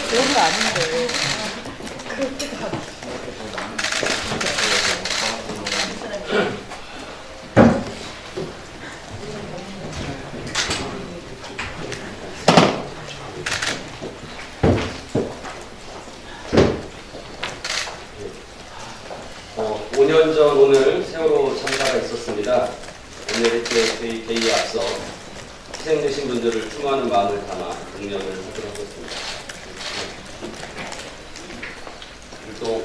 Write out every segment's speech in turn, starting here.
그런 거 아닌데. 어, 5년 전 오늘 세월호 참사가 있었습니다. 오늘 이렇게 회의에 앞서 희생되신 분들을 추모하는 마음을 담아 공연을 하도록 하겠습니다. 율동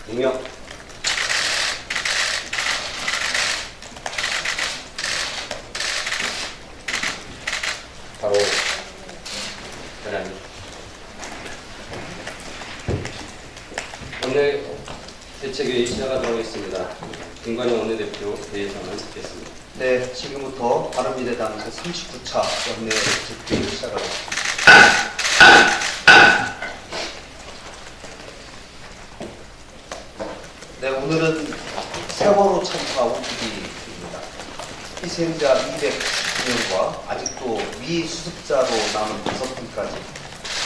능력 바로 계란이 오늘 대책회의 시작하도록 하겠습니다. 김관영 원내대표 대회장을 듣겠습니다. 네, 지금부터 바른미래당 39차 원내 대책회의 시작하겠습니다. 네, 오늘은 세월호 참사 5주기입니다. 희생자 299명과 아직도 미수습자로 남은 5분까지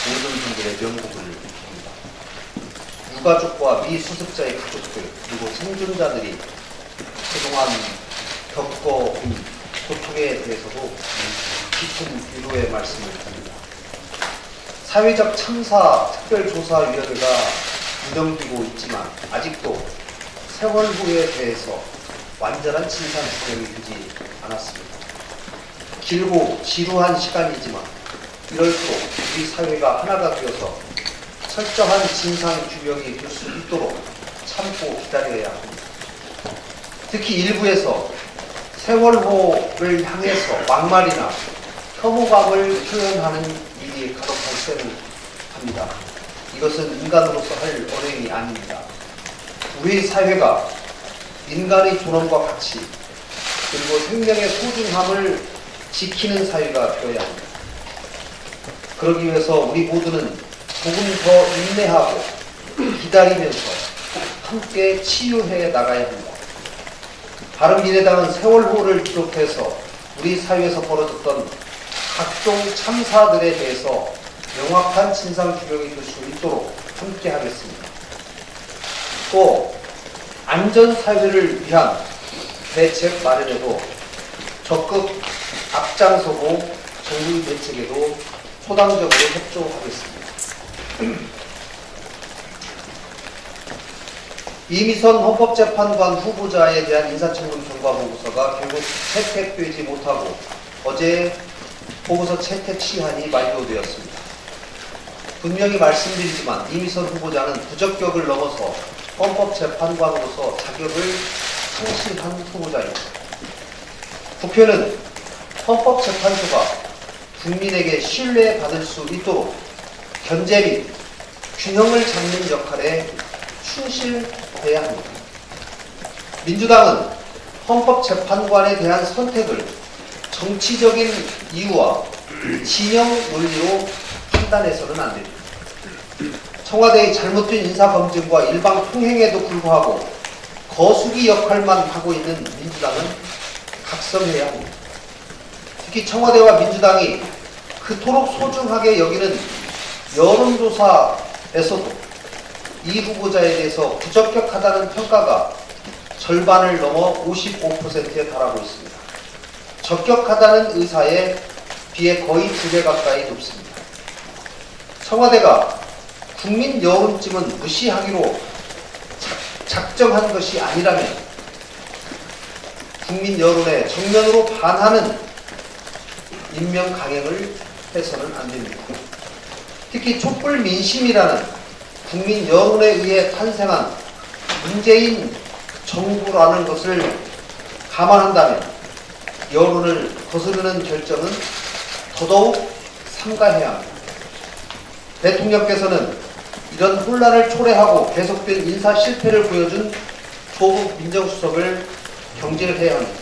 모든 분들의 명복을 빕니다. 유가족과 미수습자의 가족들 그리고 생존자들이 그동안 겪어온 고통에 대해서도 깊은 위로의 말씀을 드립니다. 사회적 참사 특별조사위원회가 운영되고 있지만 아직도 세월호에 대해서 완전한 진상 규명이 되지 않았습니다. 길고 지루한 시간이지만 이럴수록 우리 사회가 하나가 되어서 철저한 진상 규명이 될 수 있도록 참고 기다려야 합니다. 특히 일부에서 세월호를 향해서 막말이나 혐오감을 표현하는 일이 간혹 발생을 합니다. 이것은 인간으로서 할 언행이 아닙니다. 우리 사회가 인간의 존엄과 가치 그리고 생명의 소중함을 지키는 사회가 되어야 합니다. 그러기 위해서 우리 모두는 조금 더 인내하고 기다리면서 함께 치유해 나가야 합니다. 바른미래당은 세월호를 비롯해서 우리 사회에서 벌어졌던 각종 참사들에 대해서 명확한 진상 규명이 될 수 있도록 함께 하겠습니다. 또 안전사회를 위한 대책 마련에도 적극 앞장서고 정부의 대책에도 소당적으로 협조하겠습니다. 이미선 헌법재판관 후보자에 대한 인사청문 경과 보고서가 결국 채택되지 못하고 어제 보고서 채택 시한이 만료되었습니다. 분명히 말씀드리지만 이미선 후보자는 부적격을 넘어서 헌법재판관으로서 자격을 상실한 후보자입니다. 국회는 헌법재판소가 국민에게 신뢰받을 수 있도록 견제 및 균형을 잡는 역할에 충실해야 합니다. 민주당은 헌법재판관에 대한 선택을 정치적인 이유와 진영 논리로 판단해서는 안 됩니다. 청와대의 잘못된 인사검증과 일방 통행에도 불구하고 거수기 역할만 하고 있는 민주당은 각성해야 합니다. 특히 청와대와 민주당이 그토록 소중하게 여기는 여론조사에서도 이 후보자에 대해서 부적격하다는 평가가 절반을 넘어 55%에 달하고 있습니다. 적격하다는 의사에 비해 거의 2배 가까이 높습니다. 청와대가 국민 여론쯤은 무시하기로 작정한 것이 아니라면 국민 여론에 정면으로 반하는 임명 강행을 해서는 안 됩니다. 특히 촛불 민심이라는 국민 여론에 의해 탄생한 문재인 정부라는 것을 감안한다면 여론을 거스르는 결정은 더더욱 삼가해야 합니다. 대통령께서는 이런 혼란을 초래하고 계속된 인사 실패를 보여준 조국 민정수석을 경질해야 합니다.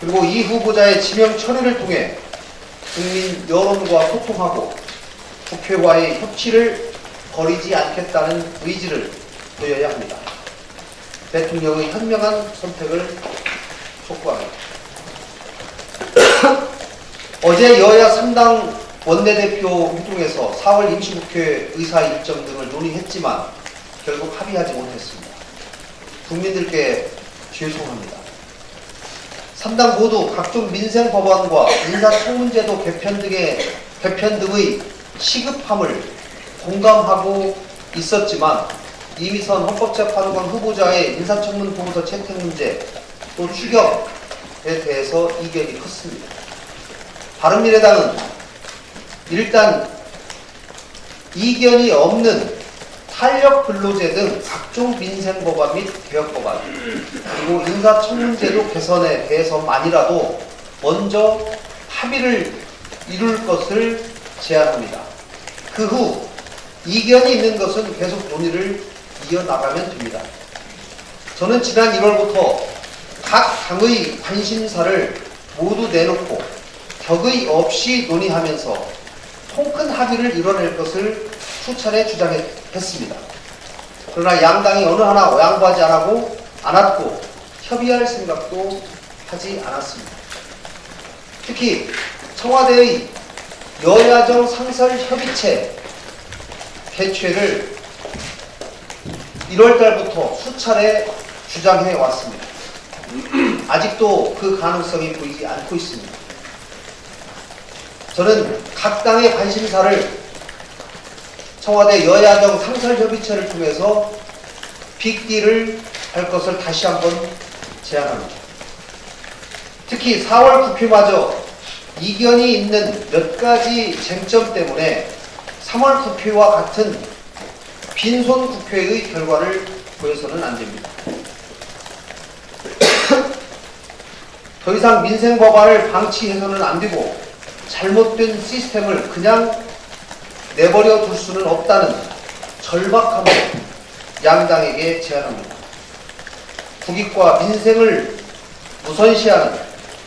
그리고 이 후보자의 지명 처리를 통해 국민 여론과 소통하고 국회와의 협치를 버리지 않겠다는 의지를 보여야 합니다. 대통령의 현명한 선택을 촉구합니다. 어제 여야 3당 원내대표 회동에서 4월 임시국회 의사 일정 등을 논의했지만 결국 합의하지 못했습니다. 국민들께 죄송합니다. 3당 모두 각종 민생 법안과 인사청문제도 개편 등의 시급함을 공감하고 있었지만 이미선 헌법재판관 후보자의 인사청문 보고서 채택 문제 또 추격에 대해서 이견이 컸습니다. 바른미래당은 일단 이견이 없는 탄력근로제 등 각종 민생법안 및 개혁법안 그리고 인사청문제도 개선에 대해서만이라도 먼저 합의를 이룰 것을 제안합니다. 그 후 이견이 있는 것은 계속 논의를 이어나가면 됩니다. 저는 지난 1월부터 각 당의 관심사를 모두 내놓고 격의 없이 논의하면서 통큰 합의를 이뤄낼 것을 수차례 주장했습니다. 그러나 양당이 어느 하나 양보하지 않았고 협의할 생각도 하지 않았습니다. 특히 청와대의 여야정 상설협의체 개최를 1월달부터 수차례 주장해 왔습니다. 아직도 그 가능성이 보이지 않고 있습니다. 저는 각 당의 관심사를 청와대 여야정 상설협의체를 통해서 빅딜을 할 것을 다시 한번 제안합니다. 특히 4월 국회마저 이견이 있는 몇 가지 쟁점 때문에 3월 국회와 같은 빈손 국회의 결과를 보여서는 안 됩니다. 더 이상 민생 법안을 방치해서는 안 되고 잘못된 시스템을 그냥 내버려 둘 수는 없다는 절박함을 양당에게 제안합니다. 국익과 민생을 우선시하는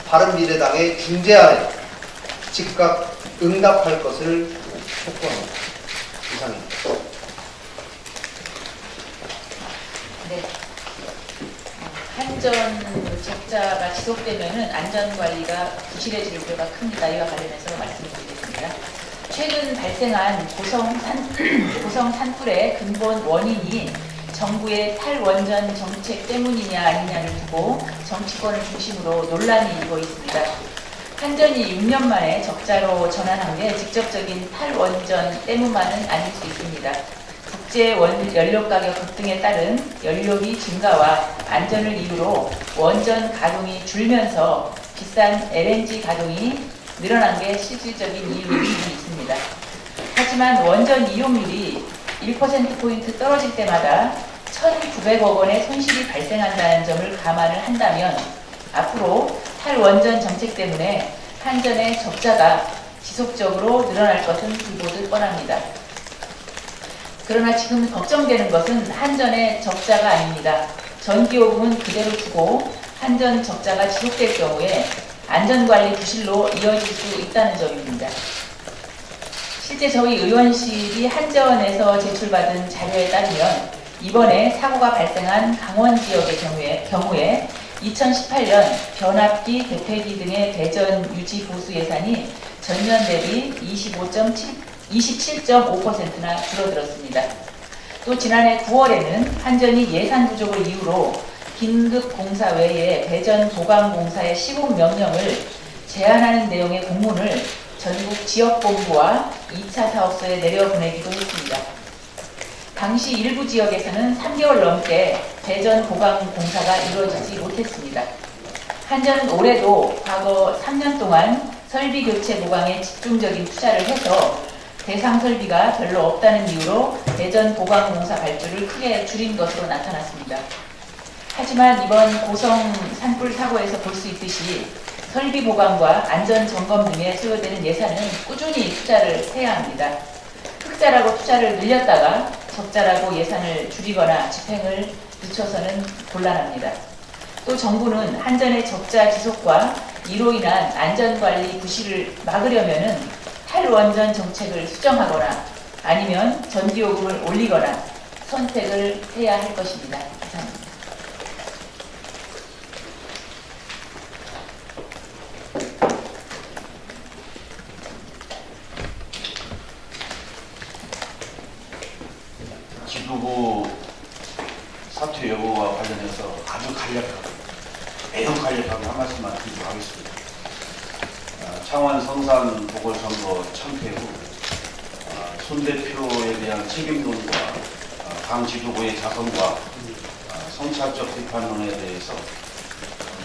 바른미래당의 중재안에 즉각 응답할 것을 촉구합니다. 이상입니다. 네. 한전 적자가 지속되면은 안전관리가 부실해질 우려가 큽니다. 이와 관련해서 말씀드리겠습니다. 최근 발생한 고성 산불의 근본 원인이 정부의 탈원전 정책 때문이냐 아니냐를 두고 정치권을 중심으로 논란이 일고 있습니다. 한전이 6년 만에 적자로 전환한 게 직접적인 탈원전 때문만은 아닐 수 있습니다. 국제 연료 가격 급등에 따른 연료비 증가와 안전을 이유로 원전 가동이 줄면서 비싼 LNG 가동이 늘어난 게 실질적인 이유일 수 있습니다. 하지만 원전 이용률이 1%포인트 떨어질 때마다 1,900억 원의 손실이 발생한다는 점을 감안을 한다면 앞으로 탈원전 정책 때문에 한전의 적자가 지속적으로 늘어날 것은 불보듯 뻔합니다. 그러나 지금 걱정되는 것은 한전의 적자가 아닙니다. 전기요금은 그대로 두고 한전 적자가 지속될 경우에 안전관리 부실로 이어질 수 있다는 점입니다. 실제 저희 의원실이 한전에서 제출받은 자료에 따르면 이번에 사고가 발생한 강원 지역의 경우에 2018년 변압기, 대폐기 등의 대전 유지 보수 예산이 전년 대비 27.5%나 줄어들었습니다. 또 지난해 9월에는 한전이 예산 부족을 이유로 긴급 공사 외에 대전 보강공사의 시공 명령을 제한하는 내용의 공문을 전국 지역본부와 2차 사업소에 내려보내기도 했습니다. 당시 일부 지역에서는 3개월 넘게 대전 보강공사가 이루어지지 못했습니다. 한전은 올해도 과거 3년 동안 설비 교체 보강에 집중적인 투자를 해서 대상 설비가 별로 없다는 이유로 대전 보강공사 발주를 크게 줄인 것으로 나타났습니다. 하지만 이번 고성 산불 사고에서 볼 수 있듯이 설비 보강과 안전 점검 등에 소요되는 예산은 꾸준히 투자를 해야 합니다. 흑자라고 투자를 늘렸다가 적자라고 예산을 줄이거나 집행을 늦춰서는 곤란합니다. 또 정부는 한전의 적자 지속과 이로 인한 안전관리 부실을 막으려면은 탈원전 정책을 수정하거나 아니면 전기요금을 올리거나 선택을 해야 할 것입니다. 이상입니다. 유튜브 사퇴 여부와 관련해서 아주 간략하게, 매우 간략하게 한 말씀만 드리도록 하겠습니다. 창원 성산 보궐선거 참패 후 손 대표에 대한 책임론과 당 지도부의 자성과 성찰적 비판론에 대해서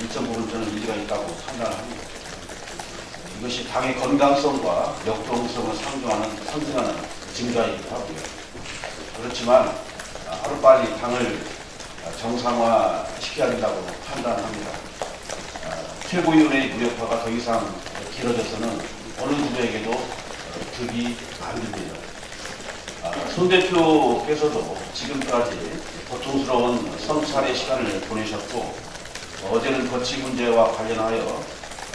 일정 부분 저는 일리가 있다고 판단을 합니다. 이것이 당의 건강성과 역동성을 상징하는 증거이기도 하고요. 그렇지만 하루빨리 당을 정상화시켜야 된다고 판단합니다. 최고위원회의 무력화가 더 이상 길어져서는 어느 누구에게도 득이 안 됩니다. 손 대표께서도 지금까지 고통스러운 성찰의 시간을 보내셨고 어제는 거치 문제와 관련하여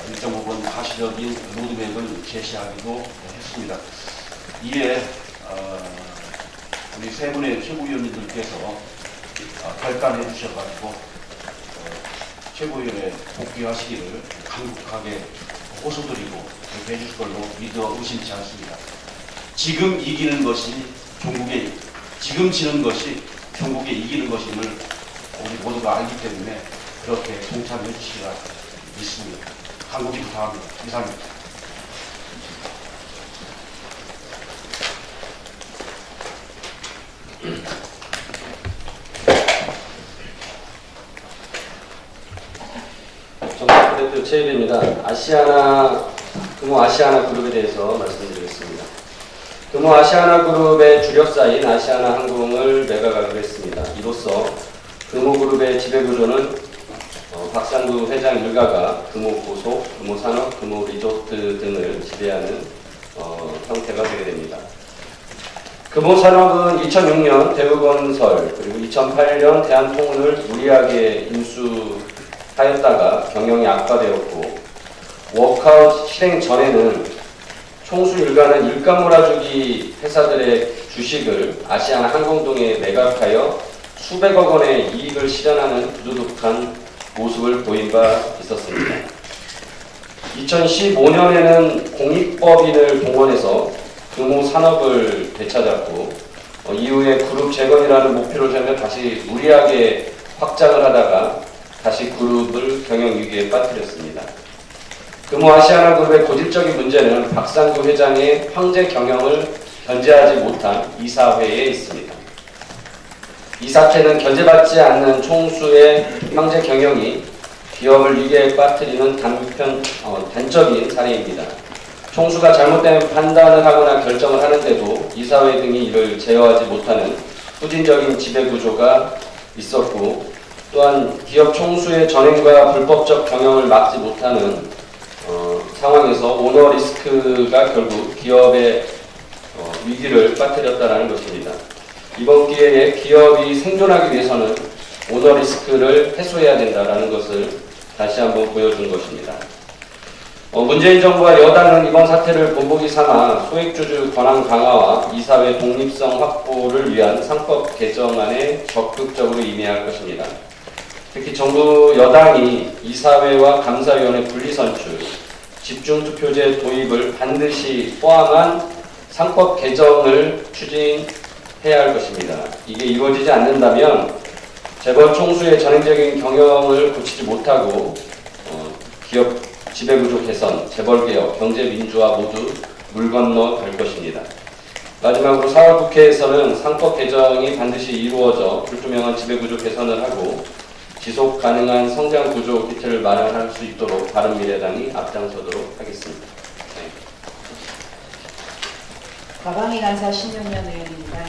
일정 부분 가시적인 로드맵을 제시하기도 했습니다. 이에 우리 세 분의 최고위원님들께서 발간해 주셔가지고 최고위원회 복귀하시기를 간곡하게 호소드리고 그렇게 해줄 걸로 믿어 의심치 않습니다. 지금 이기는 것이 지금 지는 것이 종국에 이기는 것임을 우리 모두가 알기 때문에 그렇게 동참해 주시기가 믿습니다. 간곡히 부탁합니다. 이상입니다. 정박 대표 최일입니다. 금호 아시아나 그룹에 대해서 말씀드리겠습니다. 금호 아시아나 그룹의 주력사인 아시아나 항공을 매각하기로 했습니다. 이로써 금호 그룹의 지배구조는 박상구 회장 일가가 금호 고속, 금호 산업, 금호 리조트 등을 지배하는 형태가 되게 됩니다. 금호 산업은 2006년 대우건설 그리고 2008년 대한통운을 무리하게 인수하였다가 경영이 악화되었고 워크아웃 실행 전에는 총수 일가는 일감 몰아주기 회사들의 주식을 아시아나 항공동에 매각하여 수백억 원의 이익을 실현하는 부도덕한 모습을 보인 바 있었습니다. 2015년에는 공익법인을 동원해서 금호 산업을 되찾았고 이후에 그룹 재건이라는 목표를 세우며 다시 무리하게 확장을 하다가 다시 그룹을 경영위기에 빠뜨렸습니다. 금호 아시아나 그룹의 고질적인 문제는 박상구 회장의 황제 경영을 견제하지 못한 이사회에 있습니다. 이 사태는 견제받지 않는 총수의 황제 경영이 기업을 위기에 빠뜨리는 단적인 사례입니다. 총수가 잘못된 판단을 하거나 결정을 하는데도 이사회 등이 이를 제어하지 못하는 후진적인 지배구조가 있었고 또한 기업 총수의 전횡과 불법적 경영을 막지 못하는 상황에서 오너 리스크가 결국 기업의 위기를 빠뜨렸다는 것입니다. 이번 기회에 기업이 생존하기 위해서는 오너 리스크를 해소해야 된다는 것을 다시 한번 보여준 것입니다. 문재인 정부와 여당은 이번 사태를 본보기 삼아 소액주주 권한 강화와 이사회 독립성 확보를 위한 상법 개정안에 적극적으로 임해야 할 것입니다. 특히 정부 여당이 이사회와 감사위원회 분리선출, 집중투표제 도입을 반드시 포함한 상법 개정을 추진해야 할 것입니다. 이게 이루어지지 않는다면 재벌 총수의 전횡적인 경영을 고치지 못하고 기업 지배구조 개선, 재벌개혁, 경제민주화 모두 물 건너 갈 것입니다. 마지막으로 4월 국회에서는 상법 개정이 반드시 이루어져 불투명한 지배구조 개선을 하고 지속 가능한 성장 구조 기틀을 마련할 수 있도록 바른미래당이 앞장서도록 하겠습니다. 네. 과방위 간사 신용현 의원입니다.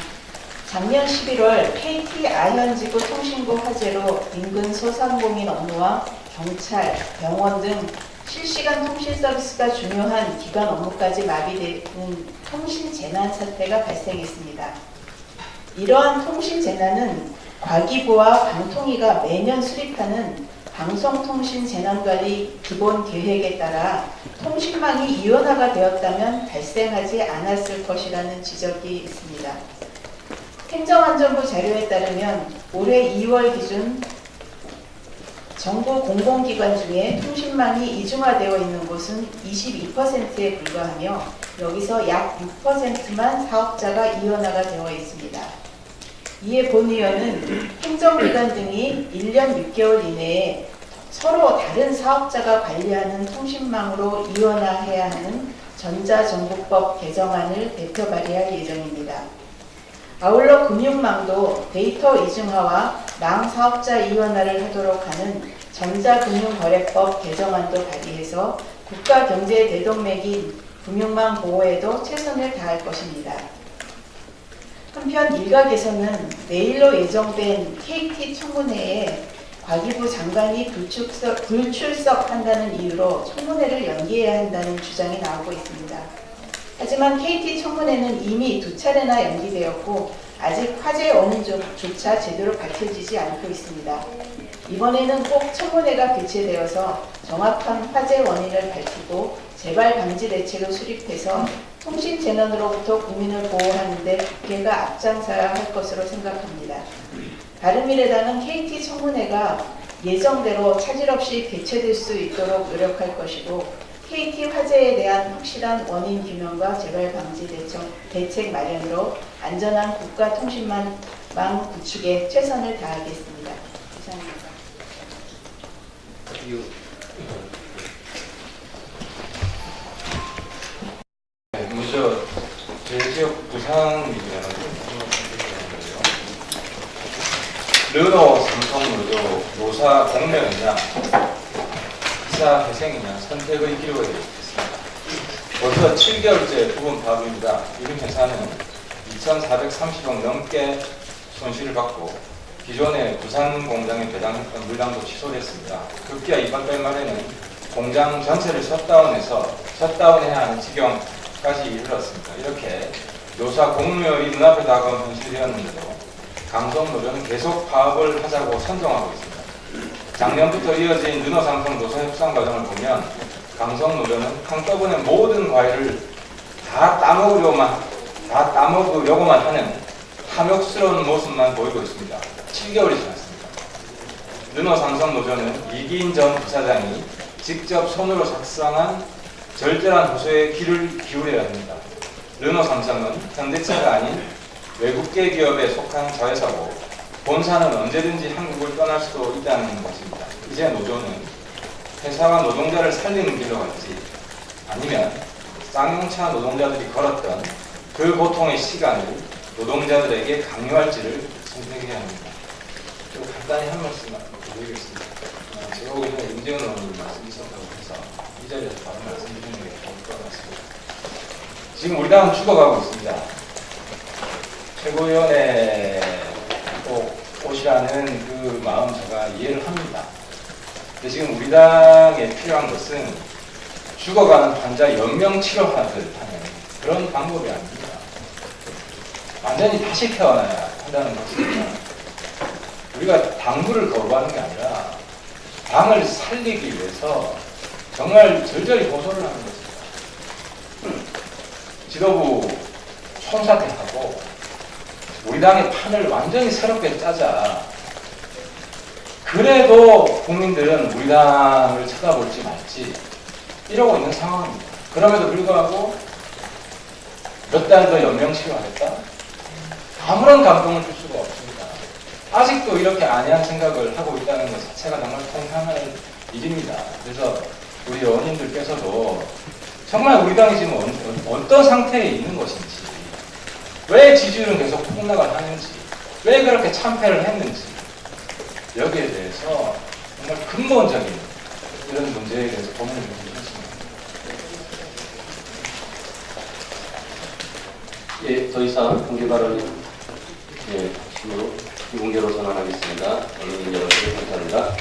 작년 11월 KT 아현지구 통신구 화재로 인근 소상공인 업무와 경찰, 병원 등 실시간 통신 서비스가 중요한 기관 업무까지 마비되는 통신 재난 사태가 발생했습니다. 이러한 통신 재난은 과기부와 방통위가 매년 수립하는 방송통신 재난관리 기본 계획에 따라 통신망이 이원화가 되었다면 발생하지 않았을 것이라는 지적이 있습니다. 행정안전부 자료에 따르면 올해 2월 기준 정부 공공기관 중에 통신망이 이중화되어 있는 곳은 22%에 불과하며 여기서 약 6%만 사업자가 이원화가 되어 있습니다. 이에 본 의원은 행정기관 등이 1년 6개월 이내에 서로 다른 사업자가 관리하는 통신망으로 이원화해야 하는 전자정보법 개정안을 대표 발의할 예정입니다. 아울러 금융망도 데이터 이중화와 망 사업자 이원화를 하도록 하는 전자금융거래법 개정안도 발의해서 국가 경제 대동맥인 금융망 보호에도 최선을 다할 것입니다. 한편 일각에서는 내일로 예정된 KT 청문회에 과기부 장관이 불출석한다는 이유로 청문회를 연기해야 한다는 주장이 나오고 있습니다. 하지만 KT 청문회는 이미 2차례나 연기되었고 아직 화재 원인조차 제대로 밝혀지지 않고 있습니다. 이번에는 꼭 청문회가 개최되어서 정확한 화재 원인을 밝히고 재발 방지 대책을 수립해서 통신재난으로부터 국민을 보호하는 데 국회가 앞장서야 할 것으로 생각합니다. 바른미래당은 KT 청문회가 예정대로 차질 없이 개최될 수 있도록 노력할 것이고 KT 화재에 대한 확실한 원인 규명과 재발 방지 대책 마련으로 안전한 국가 통신망 구축에 최선을 다하겠습니다. 이상입니다. 먼저 제 지역 부산이라는 건데요. 르노 삼성노조 노사 공명이냐 기사 회생이냐 선택의 기로에 있습니다. 벌써 7개월째 부분 파업입니다. 이번 회사는 2,430억 넘게 손실을 받고 기존에 부산 공장에 배당했던 물량도 취소됐습니다. 급기야 이번 달 말에는 공장 전체를 셧다운해야 하는 지경까지 이르렀습니다. 이렇게 노사 공멸이 눈앞에 다가온 현실이었는데도 강성노조는 계속 파업을 하자고 선동하고 있습니다. 작년부터 이어진 르노삼성 노사 협상 과정을 보면 강성노조는 한꺼번에 모든 과일을 다 따먹으려고만 하는 탐욕스러운 모습만 보이고 있습니다. 7개월이 지났습니다. 르노삼성노조는 이기인 전 부사장이 직접 손으로 작성한 절절한 호소에 귀를 기울여야 합니다. 르노삼성은 현대차가 아닌 외국계 기업에 속한 자회사고 본사는 언제든지 한국을 떠날 수도 있다는 것입니다. 이제 노조는 회사와 노동자를 살리는 길로 갈지 아니면 쌍용차 노동자들이 걸었던 그 고통의 시간을 노동자들에게 강요할지를 선택해야 합니다. 좀 간단히 한 말씀만 드리겠습니다. 제가 오기 전에 임재훈 의원님 말씀이 있었다고 해서 이 자리에서 바로 말씀드리는 게 좋을 것 같습니다. 지금 우리 당은 죽어가고 있습니다. 최고위원회 꼭 오시라는 그 마음 제가 이해를 합니다. 근데 지금 우리 당에 필요한 것은 죽어가는 환자 연명치료하듯 하는 그런 방법이 아닙니다. 완전히 다시 태어나야 한다는 것입니다. 우리가 당부를 거부하는 게 아니라 당을 살리기 위해서 정말 절절히 호소를 하는 것입니다. 지도부 총사퇴하고 우리 당의 판을 완전히 새롭게 짜자. 그래도 국민들은 우리 당을 쳐다볼지 말지 이러고 있는 상황입니다. 그럼에도 불구하고 몇 달 더 연명치료하겠다? 아무런 감동을 줄 수가 없습니다. 아직도 이렇게 안이한 생각을 하고 있다는 것 자체가 정말 통탄할 일입니다. 그래서 우리 의원님들께서도 정말 우리 당이 지금 어떤 상태에 있는 것인지, 왜 지지율은 계속 폭락을 하는지, 왜 그렇게 참패를 했는지, 여기에 대해서 정말 근본적인 이런 문제에 대해서 고민을 좀 해주셨습니다. 예, 더 이상 공개 발언이 없으므로 비공개로 전환하겠습니다. 언론인 여러분 감사합니다.